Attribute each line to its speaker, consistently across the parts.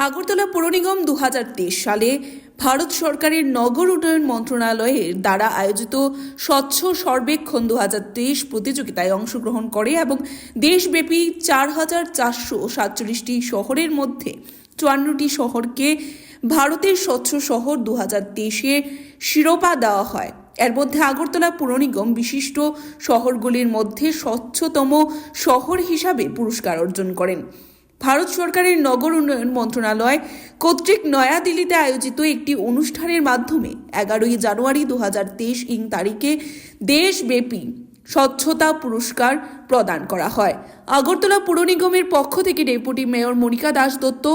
Speaker 1: আগরতলা পৌর নিগম 2023 সালে ভারত সরকারের নগর উন্নয়ন মন্ত্রণালয়ের দ্বারা আয়োজিত স্বচ্ছ সর্বেক্ষণ 2023 প্রতিযোগিতায় অংশগ্রহণ করে এবং দেশব্যাপী 4,447টি শহরের মধ্যে 54টি শহরকে ভারতের স্বচ্ছ শহর 2023-এ শিরোপা দেওয়া হয়। এর মধ্যে আগরতলা পৌর নিগম বিশিষ্ট শহরগুলির মধ্যে স্বচ্ছতম শহর হিসাবে পুরস্কার অর্জন করেন। ভারত সরকারের নগর উন্নয়ন মন্ত্রণালয় কর্তৃক নয়াদিল্লিতে আয়োজিত একটি অনুষ্ঠানের মাধ্যমে 11 জানুয়ারি 2023 তারিখে দেশব্যাপী স্বচ্ছতা পুরস্কার প্রদান করা হয়। আগরতলা পৌর নিগমের পক্ষ থেকে ডেপুটি মেয়র মনিকা দাস দত্ত,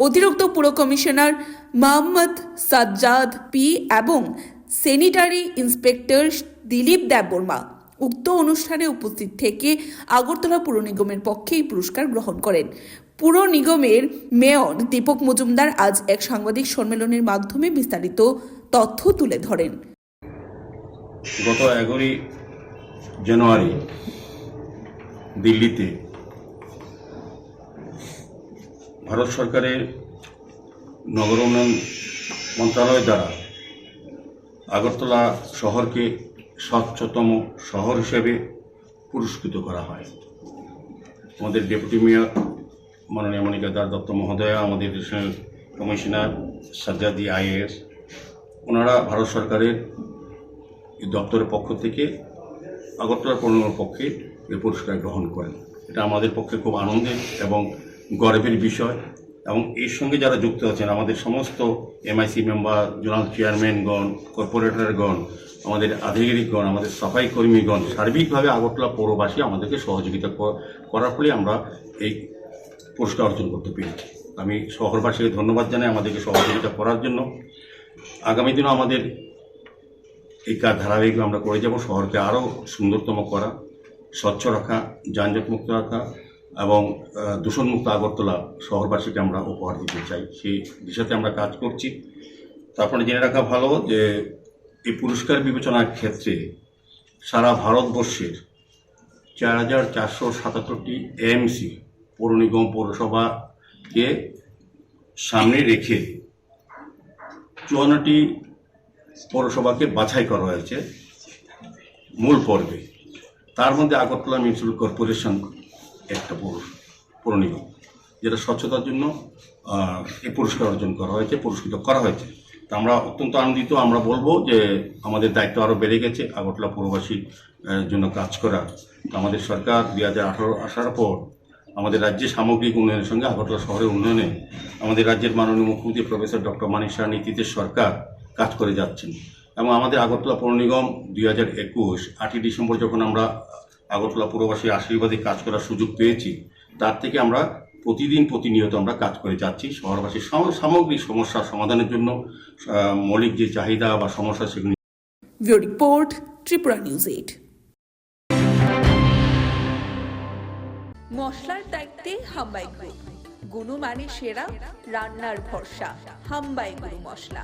Speaker 1: অতিরিক্ত পুর কমিশনার মোহাম্মদ সাজ্জাদ পি এবং স্যানিটারি ইন্সপেক্টর দিলীপ দেববর্মা উক্ত অনুষ্ঠানে উপস্থিত থেকে আগরতলা পৌর নিগমের পক্ষে এই পুরস্কার গ্রহণ করেন। পুর নিগমের মেয়র দীপক মজুমদার আজ এক সাংবাদিক সম্মেলনের মাধ্যমে বিস্তারিত তথ্য তুলে ধরেন।
Speaker 2: গত 11 জানুয়ারি দিল্লিতে ভারত সরকারের নগর উন্নয়ন মন্ত্রণালয় দ্বারা আগরতলা শহরকে স্বচ্ছতম শহর হিসেবে পুরস্কৃত করা হয়। আমাদের ডেপুটি মেয়র মাননীয় মনিকা দাস দত্ত মহোদয়া, আমাদের এডিশনাল কমিশনার সাজ্জাদি আইএএস, ওনারা ভারত সরকারের দপ্তরের পক্ষ থেকে আগরতলা পৌর নিগমের পক্ষে এই পুরস্কার গ্রহণ করেন। এটা আমাদের পক্ষে খুব আনন্দের এবং গর্বের বিষয়। এবং এর সঙ্গে যারা যুক্ত আছেন, আমাদের সমস্ত এমআইসি মেম্বার, জোনাল চেয়ারম্যানগণ, কর্পোরেটরগণ, আমাদের আধিকারিকগণ, আমাদের সাফাই কর্মীগণ, সার্বিকভাবে আগরতলা পৌরবাসী আমাদেরকে সহযোগিতা করার ফলে আমরা এই পুরস্কার অর্জন করতে পেরেছি। আমি শহরবাসীকে ধন্যবাদ জানাই আমাদেরকে সহযোগিতা করার জন্য। আগামী দিনও আমাদের এই কাজ ধারাবাহিক আমরা করে যাব, শহরকে আরও সুন্দরতম করা, স্বচ্ছ রাখা, যানজটমুক্ত রাখা এবং দূষণমুক্ত আগরতলা শহরবাসীকে আমরা উপহার দিতে চাই। সেই দিশাতে আমরা কাজ করছি। তারপরে জেনে রাখা ভালো যে এই পুরস্কার বিবেচনার ক্ষেত্রে সারা ভারতবর্ষের 4,477টি এএমসি পৌর নিগম পৌরসভাকে সামনে রেখে 54টি পৌরসভাকে বাছাই করা হয়েছে মূল পর্বে। তার মধ্যে আগরতলা মিউনিসিপ্যাল কর্পোরেশন একটা পৌর নিগম, যেটা স্বচ্ছতার জন্য এই পুরস্কার অর্জন করা হয়েছে, পুরস্কৃত করা হয়েছে। তা আমরা অত্যন্ত আনন্দিত। আমরা বলবো যে আমাদের দায়িত্ব আরও বেড়ে গেছে আগরতলা পৌরবাসীর জন্য কাজ করা। আমাদের সরকার 2018 আসার পর আমাদের রাজ্যের সামগ্রিক উন্নয়নের সঙ্গে আগরতলা শহরের উন্নয়নে আমাদের রাজ্যের মাননীয় মুখ্যমন্ত্রী প্রফেসর ডক্টর মানিক সাহার নেতৃত্বে সরকার কাজ করে যাচ্ছেন। এবং আমাদের আগরতলা পৌর নিগম 2021 8ই ডিসেম্বর যখন আমরা আগরতলা পৌরবাসীর আশীর্বাদে কাজ করার সুযোগ পেয়েছি, তার থেকে আমরা প্রতিনিয়ত আমরা কাজ করে যাচ্ছি শহরবাসীর সামগ্রিক সমস্যার সমাধানের জন্য। মৌলিক যে চাহিদা বা সমস্যা সেগুলি।
Speaker 1: Bureau report, Tripura news 8। মশলার দায়িত্বে হাম্বাই গ্রুপ, গুণমানে সেরা, রান্নার ভরসা। হাম্বাই গুরু মশলা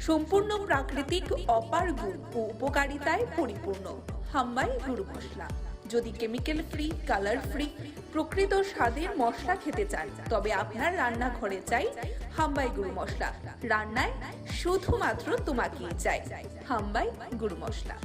Speaker 1: সম্পূর্ণ প্রাকৃতিক, অপার গুণ ও উপকারিতায় পরিপূর্ণ। হাম্বাই গুরু মশলা। যদি কেমিক্যাল ফ্রি, কালার ফ্রি, প্রকৃত স্বাদের মশলা খেতে চান, তবে আপনার রান্নাঘরে চাই হাম্বাই গুরু মশলা। রান্নায় শুধুমাত্র তোমাকেই চাই হাম্বাই গুরু মশলা।